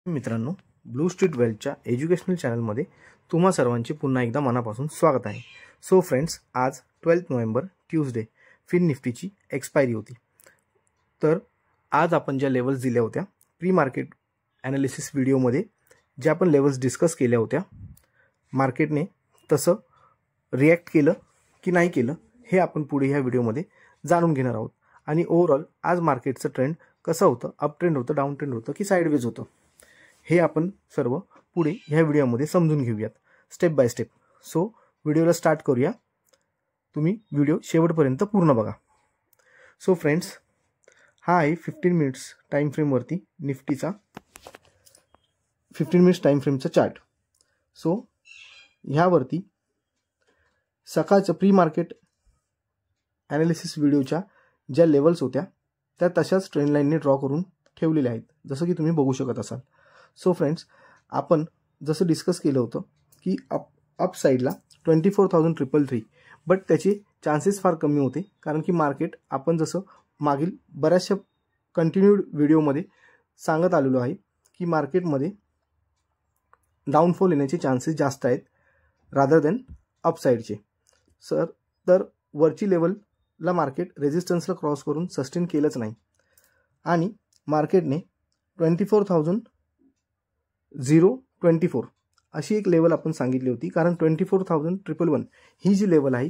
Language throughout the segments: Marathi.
मित्रांनो, ब्लू स्ट्रीट वेल्थच्या एज्युकेशनल चॅनलमध्ये तुम्हा सर्वांचे पुन्हा एकदा मनापासून स्वागत आहे। सो फ्रेंड्स, आज 12 नोव्हेंबर ट्यूसडे फिन निफ्टीची एक्सपायरी होती। तर आज आपण ज्या लेवल्स दिल्या होत्या प्री मार्केट ॲनालिसिस व्हिडिओमध्ये, ज्या आपण लेवल्स डिस्कस केल्या होत्या, मार्केटने तसं रिॲक्ट केलं की नाही केलं हे आपण पुढे ह्या व्हिडिओमध्ये जाणून घेणार आहोत। आणि ओव्हरऑल आज मार्केटचं ट्रेंड कसं होतं, अप ट्रेंड होतं, डाऊन ट्रेंड होतं की साइडवेज होतं, हे आपण सर्व पुढे ह्या व्हिडिओमध्ये समजून घेऊयात स्टेप बाय स्टेप। सो व्हिडिओला स्टार्ट करूया। तुम्ही व्हिडिओ शेवटपर्यंत पूर्ण बघा। सो फ्रेंड्स, हा आहे 15 मिनिट्स टाइम फ्रेमवरती निफ्टीचा 15 मिनिट्स टाइम फ्रेमचा चार्ट। सो ह्यावरती सकाळचं प्री मार्केट ॲनालिसिस व्हिडिओच्या ज्या लेवल्स होत्या त्या तशाच ट्रेंड लाईनने ड्रॉ करून ठेवलेल्या आहेत, जसं की तुम्ही बघू शकत असाल। सो फ्रेंड्स, आपण जसं डिस्कस केलं होतं की अप साईडला 24,333, बट त्याचे चान्सेस फार कमी होते, कारण की मार्केट आपण जसं मागील बऱ्याचशा कंटिन्यूड व्हिडिओमध्ये सांगत आलेलो आहे की मार्केटमध्ये डाऊनफॉल येण्याचे चान्सेस जास्त आहेत रादर दॅन अपसाईडचे। तर वरची लेवलला मार्केट रेजिस्टन्सला क्रॉस करून सस्टेन केलंच नाही आणि मार्केटने 24,024 अशी एक लेवल आपण सांगितली होती, कारण 24,111 ही जी लेवल आहे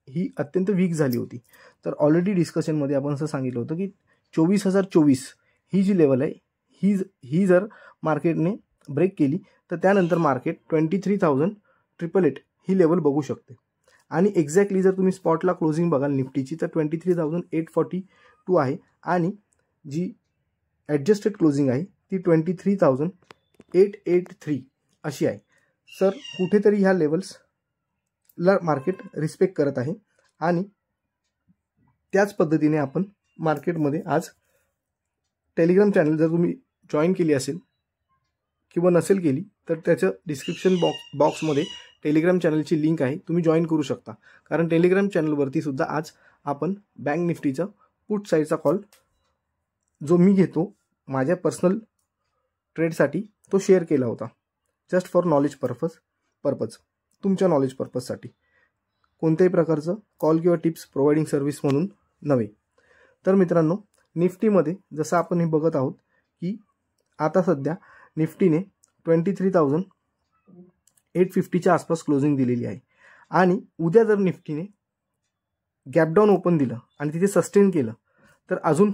ही अत्यंत वीक झाली होती। तर ऑलरेडी डिस्कशनमध्ये आपण असं सांगितलं होतं की 24,024 ही जी लेवल आहे ही जर मार्केटने ब्रेक केली तर त्यानंतर मार्केट 23,888 ही लेवल बघू शकते। आणि एक्झॅक्टली जर तुम्ही स्पॉटला क्लोजिंग बघाल निफ्टीची तर 23,842 आहे आणि जी ॲडजस्टेड क्लोजिंग आहे ती 23,883 अशी आहे। सर, कुठेतरी ह्या लेवल्सला मार्केट रिस्पेक्ट करत आहे आणि त्याच पद्धतीने आपण मार्केटमध्ये आज टेलिग्राम चॅनल जर तुम्ही जॉईन केली असेल किंवा नसेल केली तर त्याचं डिस्क्रिप्शन बॉक्समध्ये टेलिग्राम चॅनलची लिंक आहे, तुम्ही जॉईन करू शकता। कारण टेलिग्राम चॅनलवरती सुद्धा आज आपण बँक निफ्टीचा पुट साईडचा कॉल जो मी घेतो माझ्या पर्सनल ट्रेडसाठी तो शेअर केला होता, जस्ट फॉर नॉलेज पर्पज तुमच्या नॉलेज पर्पजसाठी, कोणत्याही प्रकारचं कॉल किंवा टिप्स प्रोव्हाइडिंग सर्व्हिस म्हणून नव्हे। तर मित्रांनो, निफ्टीमध्ये जसं आपण हे बघत आहोत की आता सध्या निफ्टीने 23,850च्या आसपास क्लोजिंग दिलेली आहे आणि उद्या जर निफ्टीने गॅपडाऊन ओपन दिलं आणि तिथे सस्टेन केलं तर अजून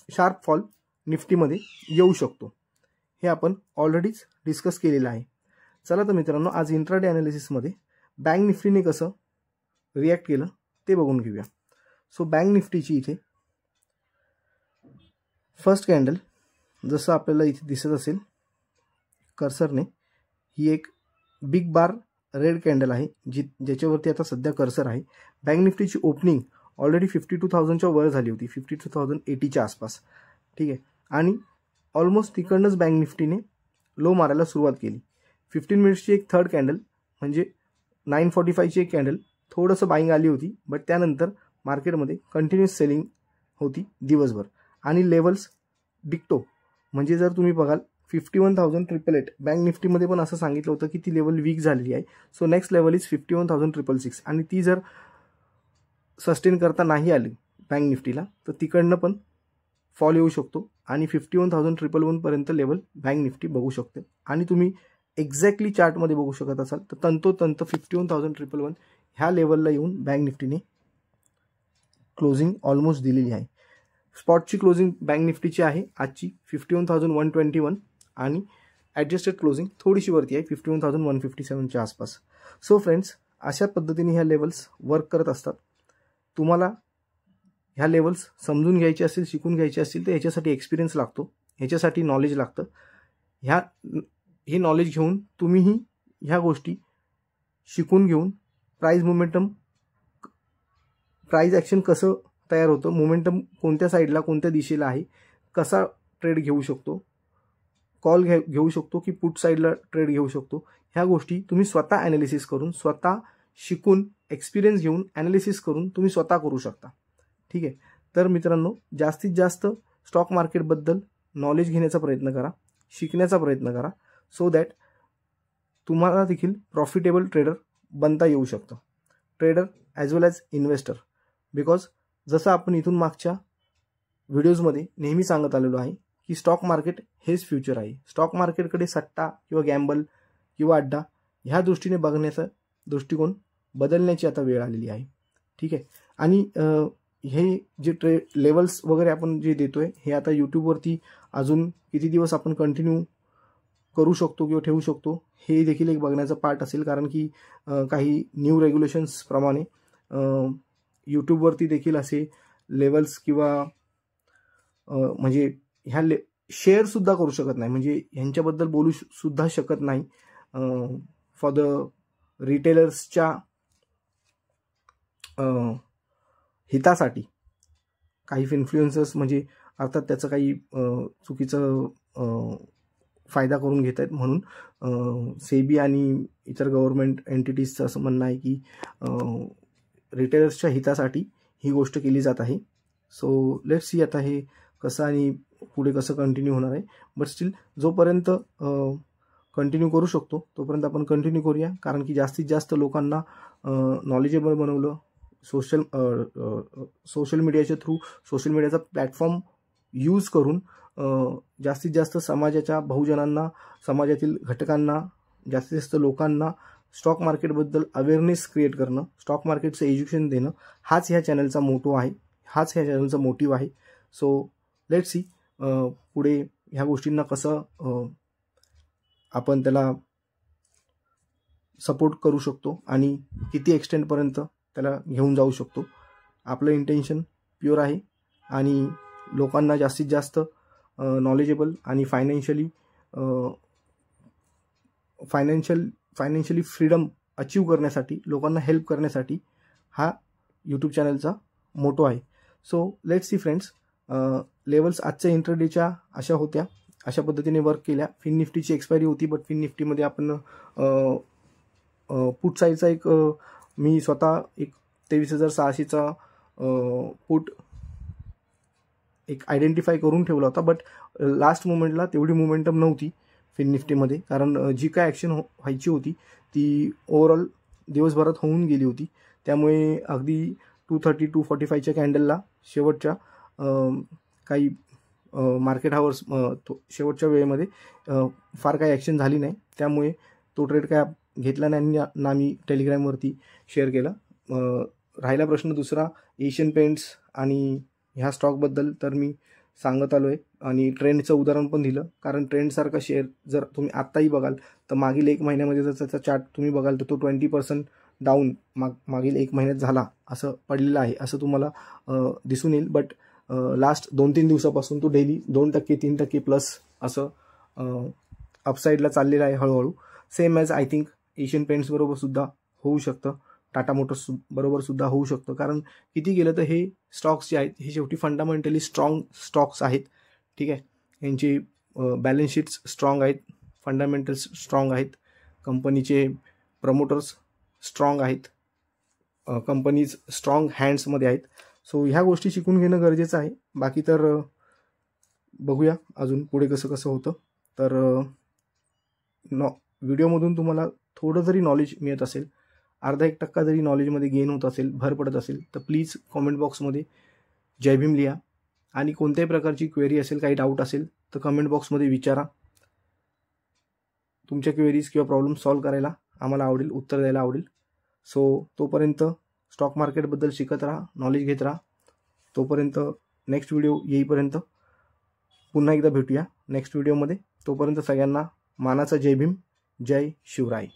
शार्प फॉल निफ्टीमध्ये येऊ शकतो, हे आपण ऑलरेडीच डिस्कस केलेलं आहे। चला तर मित्रांनो, आज इंट्राडे ॲनालिसिसमध्ये बँक निफ्टीने कसं रिॲक्ट केलं ते बघून घेऊया। सो बँक निफ्टीची इथे फर्स्ट कॅन्डल जसं आपल्याला इथे दिसत असेल कर्सरने, ही एक बिग बार रेड कॅन्डल आहे ज्याच्यावरती आता सध्या कर्सर आहे। बँक निफ्टीची ओपनिंग ऑलरेडी 52,000च्या वर झाली होती, 52,080च्या आसपास, ठीक आहे। आणि ऑलमोस्ट तिकडनंच बँक निफ्टीने लो मारायला सुरुवात केली। 15 मिनिट्सची एक थर्ड कॅन्डल म्हणजे 945ची एक कॅन्डल थोडंसं बाईंग आली होती, बट त्यानंतर मार्केटमध्ये कंटिन्युअस सेलिंग होती दिवसभर आणि लेवल्स डिक्टो, म्हणजे जर तुम्ही बघाल 51,888 बँक निफ्टीमध्ये पण असं सांगितलं होतं की ती लेवल वीक झालेली आहे। सो नेक्स्ट लेवल इज 51,666 आणि ती जर सस्टेन करता नाही आली बँक निफ्टीला तर तिकडनं पण फॉल येऊ शकतो आणि 51,111 पर्यंत लेवल बँक निफ्टी बघू शकते। आणि तुम्ही एक्झॅक्टली चार्टमध्ये बघू शकत असाल तर तंतोतंत 51,111 ह्या लेवलला येऊन बँक निफ्टीने क्लोजिंग ऑलमोस्ट दिलेली आहे। स्पॉटची क्लोजिंग बँक निफ्टीची आहे आजची 51,121 आणि ॲडजस्टेड क्लोजिंग थोडीशी वरती आहे 51,157च्या आसपास। सो फ्रेंड्स, अशा पद्धतीने ह्या लेवल्स वर्क करत असतात। तुम्हाला ह्या लेवल्स समजून घ्यायचे असतील, शिकून घ्यायचे असतील तर ह्याच्यासाठी एक्सपिरियन्स लागतो, ह्याच्यासाठी नॉलेज लागतं। हे नॉलेज घेऊन तुम्हीही ह्या गोष्टी शिकून घेऊन प्राइस ॲक्शन कसं तयार होतं, मोमेंटम कोणत्या साईडला कोणत्या दिशेला आहे, कसा ट्रेड घेऊ शकतो, कॉल घेऊ शकतो की पुट साईडला ट्रेड घेऊ शकतो, ह्या गोष्टी तुम्ही स्वतः ॲनालिसिस करून, स्वतः शिकून, एक्सपिरियन्स घेऊन ॲनालिसिस करून तुम्ही स्वतः करू शकता, ठीक आहे। तर मित्रांनो, जास्तीत जास्त स्टॉक मार्केटबद्दल नॉलेज घेण्याचा प्रयत्न करा शिकण्याचा प्रयत्न करा, सो दॅट तुम्हाला देखील प्रॉफिटेबल ट्रेडर बनता येऊ शकतं, trader as well as investor. Because जसं आपण इथून मागच्या व्हिडिओजमध्ये नेहमी सांगत आलेलो आहे की स्टॉक मार्केट हेच फ्युचर आहे. स्टॉक मार्केटकडे सट्टा किंवा गॅम्बल किंवा अड्डा ह्या दृष्टीने बघण्याचा दृष्टिकोन बदलण्याची आता वेळ आलेली आहे. ठीक आहे. आणि हे जे लेवल्स वगैरे आपण जे देतोय हे आता यूट्यूबवरती अजून किती दिवस आपण कंटिन्यू करू शकतो किंवा ठेवू शकतो हे देखील एक बघण्याचा पार्ट असेल. कारण की काही न्यू रेग्युलेशन्स प्रमाणे यूट्यूबवरती देखील असे लेवल्स किंवा म्हणजे ह्या शेअरसुद्धा करू शकत नाही, म्हणजे ह्यांच्याबद्दल बोलू सुद्धा शकत नाही फॉर द रिटेलर्सच्या हितासाठी. काही इन्फ्लुएन्सर्स म्हणजे अर्थात त्याचं काही चुकीचं फायदा करून घेत आहेत, म्हणून सेबी आणि इतर गव्हर्नमेंट एंटिटीजचं असं म्हणणं आहे की रिटेलर्सच्या हितासाठी ही गोष्ट केली जात आहे. सो लेट्स सी आता हे कसं आणि पुढे कसं कंटिन्यू होणार आहे. बट स्टील जोपर्यंत कंटिन्यू करू शकतो तोपर्यंत आपण कंटिन्यू करूया, कारण की जास्तीत जास्त लोकांना नॉलेजेबल बनवलं. सोशल मीडियाच्या थ्रू, सोशल मीडियाचा प्लॅटफॉर्म यूज करून जास्तीत जास्त समाजाच्या बहुजनांना, समाजातील घटकांना, जास्तीत जास्त लोकांना स्टॉक मार्केटबद्दल अवेअरनेस क्रिएट करणं, स्टॉक मार्केटचं एज्युकेशन देणं, हाच ह्या चॅनलचा मोटो आहे, हाच ह्या चॅनलचा मोटिव्ह आहे. सो लेट्स सी पुढे ह्या गोष्टींना कसं आपण त्याला सपोर्ट करू शकतो आणि किती एक्सटेंडपर्यंत त्याला घेऊन जाऊ शकतो. आपलं इंटेन्शन प्युअर आहे आणि लोकांना जास्तीत जास्त नॉलेजेबल आणि फायनान्शियली फ्रीडम अचीव करण्यासाठी, लोकांना हेल्प करण्यासाठी हा यूट्यूब चॅनलचा मोटो आहे. So let's see friends, levels आजच्या इंटरडेच्या अशा होत्या, अशा पद्धतीने वर्क केल्या. फिन निफ्टीची एक्सपायरी होती, बट फिन निफ्टीमध्ये आपण पुट साईडचा एक मी स्वतः एक 23,600चा पुट एक आयडेंटिफाय करून ठेवला होता. बट लास्ट मोमेंटला तेवढी मोमेंटम नव्हती फिन निफ्टीमध्ये, कारण जी काय ॲक्शन व्हायची होती ती ओव्हरऑल दिवसभरात होऊन गेली होती. त्यामुळे अगदी 230-245च्या कॅन्डलला शेवटच्या काही मार्केट हावर्स शेवटच्या वेळेमध्ये फार काही ॲक्शन झाली नाही. त्यामुळे तो ट्रेड काय घेतला नाही ना मी टेलिग्रामवरती शेअर केला. राहिला प्रश्न दुसरा एशियन पेंट्स आणि ह्या स्टॉकबद्दल, तर मी सांगत आलो आहे आणि ट्रेंडचं उदाहरण पण दिलं. कारण ट्रेंडसारखा शेअर जर तुम्ही आत्ताही बघाल तर मागील 1 महिन्यामध्ये जर त्याचा चार्ट तुम्ही बघाल तर तो 20% डाऊन मागील 1 महिन्यात झाला असं पडलेलं आहे, असं तुम्हाला दिसून येईल. बट लास्ट 2-3 दिवसापासून तो डेली 2%, 3% प्लस असं अपसाईडला चाललेलं आहे हळूहळू. Same as I think Asian paints बरोबर सुद्धा होऊ शकतं, टाटा मोटर्स बरोबर सुद्धा होऊ शकतं. कारण किती गेलं तर हे स्टॉक्स जे आहेत हे शेवटी फंडामेंटली स्ट्रॉंग स्टॉक्स आहेत. ठीक आहे, यांची बॅलन्स शीट्स स्ट्रॉंग आहेत, फंडामेंटल्स स्ट्रॉंग आहेत, कंपनीचे प्रमोटर्स स्ट्रॉंग आहेत, कंपनीज स्ट्रॉंग हँड्समध्ये आहेत. सो ह्या गोष्टी शिकून घेणं गरजेचं आहे. बाकी तर बघूया अजून पुढे कसं कसं होतं. तर व्हिडिओमधून तुम्हाला थोडं जरी नॉलेज मिळत असेल, अर्धा 1% जरी नॉलेजमध्ये गेन होत असेल, भर पडत असेल, तर प्लीज कॉमेंट बॉक्समध्ये जय भीम लिहा. आणि कोणत्याही प्रकारची क्वेरी असेल, काही डाऊट असेल तर कमेंट बॉक्समध्ये विचारा. तुमच्या क्वेरीज किंवा प्रॉब्लेम सॉल्व्ह करायला आम्हाला आवडेल, उत्तर द्यायला आवडेल. सो तोपर्यंत स्टॉक मार्केटबद्दल शिकत राहा, नॉलेज घेत राहा. तोपर्यंत नेक्स्ट व्हिडिओ येईपर्यंत पुन्हा एकदा भेटूया नेक्स्ट व्हिडिओमध्ये. तोपर्यंत सगळ्यांना मानाचा जय भीम, जय शिवराय.